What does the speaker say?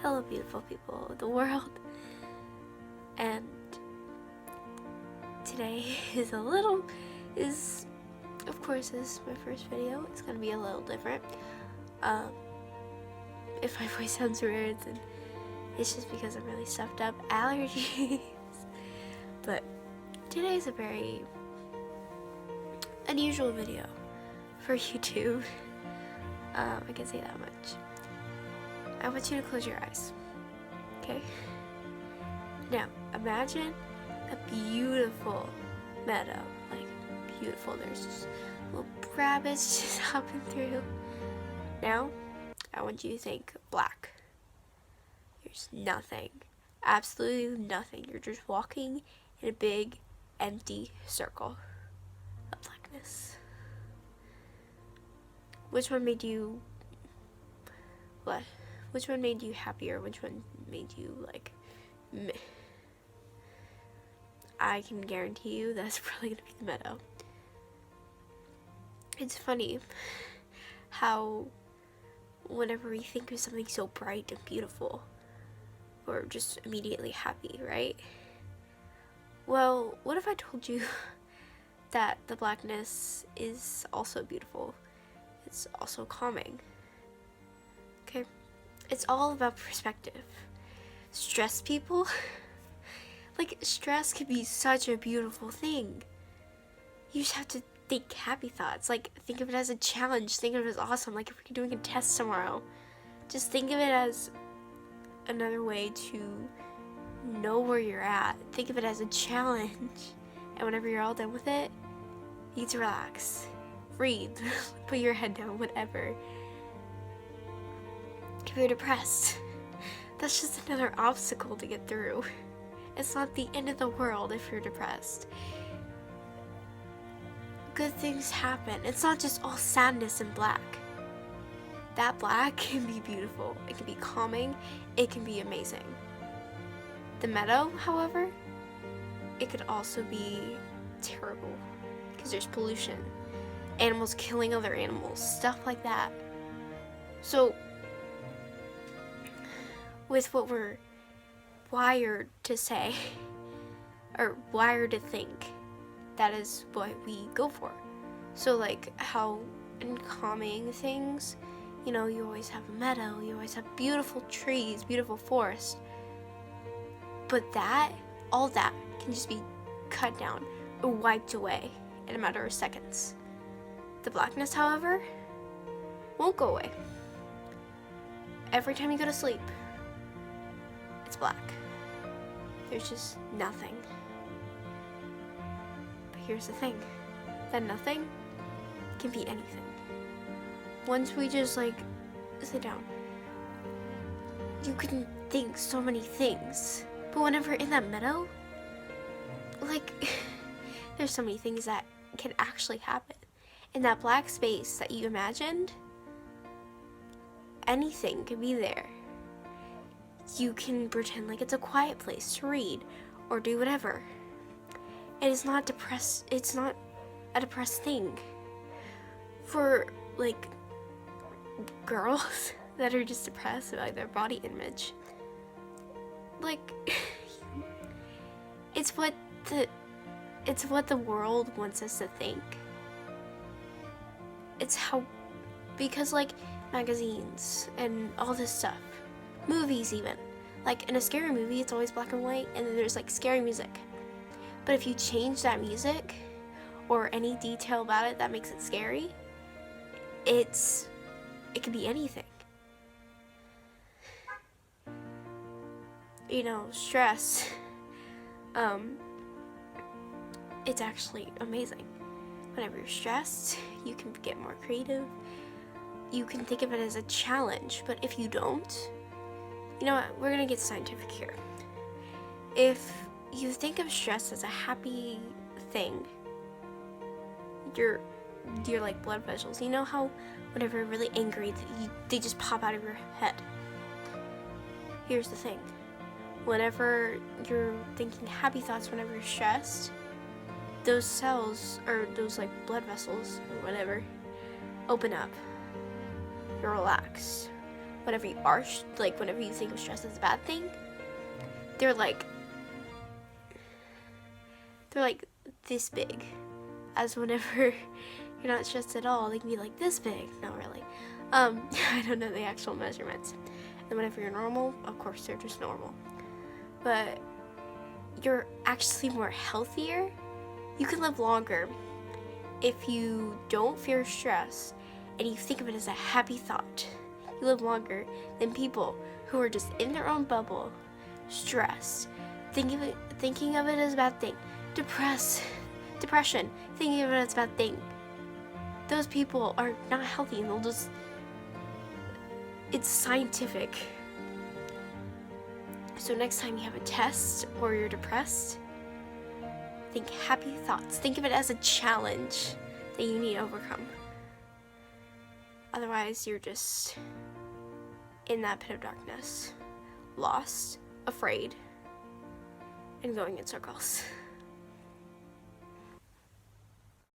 Hello, beautiful people of the world. And today is of course, this is my first video. It's gonna be a little different. If my voice sounds weird, then it's just because I'm really stuffed up. Allergies. But today's a very unusual video for YouTube. I can say that much. I want you to close your eyes, okay? Now, imagine a beautiful meadow, like beautiful. There's just little rabbits just hopping through. Now, I want you to think black. There's nothing, absolutely nothing. You're just walking in a big, empty circle of blackness. Which one made you, what? Which one made you happier? Which one made you like meh? I can guarantee you that's probably gonna be the meadow. It's funny how whenever we think of something so bright and beautiful, we're just immediately happy, right? Well, what if I told you that the blackness is also beautiful? It's also calming. Okay? It's all about perspective. Stress people, like stress can be such a beautiful thing. You just have to think happy thoughts. Like think of it as a challenge. Think of it as awesome. Like if you're doing a test tomorrow, just think of it as another way to know where you're at. Think of it as a challenge. And whenever you're all done with it, you get to relax. Read. Put your head down, whatever. If you're depressed, that's just another obstacle to get through. It's not the end of the world if you're depressed. Good things happen. It's not just all sadness and black. That black can be beautiful. It can be calming. It can be amazing. The meadow, however, it could also be terrible because there's pollution, animals killing other animals, stuff like that. So with what we're wired to say, or wired to think, that is what we go for. So like how in calming things, you know, you always have a meadow, you always have beautiful trees, beautiful forest. But all that can just be cut down or wiped away in a matter of seconds. The blackness, however, won't go away. Every time you go to sleep, it's black. There's just nothing. But here's the thing, that nothing can be anything. Once we just like sit down, you can think so many things. But whenever in that meadow, like there's so many things that can actually happen. In that black space that you imagined, anything can be there. You can pretend like it's a quiet place to read or do whatever. It is not depressed. It's not a depressed thing. For like girls that are just depressed about their body image, like it's what the world wants us to think. It's how, because like magazines and all this stuff, movies even, like in a scary movie it's always black and white and then there's like scary music. But if you change that music or any detail about it that makes it scary, it could be anything. You know, stress, it's actually amazing. Whenever you're stressed, you can get more creative. You can think of it as a challenge, but if you don't, you know what, we're gonna get scientific here. If you think of stress as a happy thing, your like blood vessels, you know how whenever you're really angry, they just pop out of your head. Here's the thing. Whenever you're thinking happy thoughts, whenever you're stressed, those cells, or those like blood vessels or whatever, open up. You're relaxed. whenever you are, like, whenever you think of stress as a bad thing, they're like this big. As whenever you're not stressed at all, they can be like this big. Not really. I don't know the actual measurements. And whenever you're normal, of course they're just normal. But you're actually more healthier. You can live longer if you don't fear stress and you think of it as a happy thought. You live longer than people who are just in their own bubble, stressed, thinking of it as a bad thing, depression, thinking of it as a bad thing. Those people are not healthy, and it's scientific. So next time you have a test or you're depressed, think happy thoughts. Think of it as a challenge that you need to overcome. Otherwise, you're just in that pit of darkness, lost, afraid, and going in circles.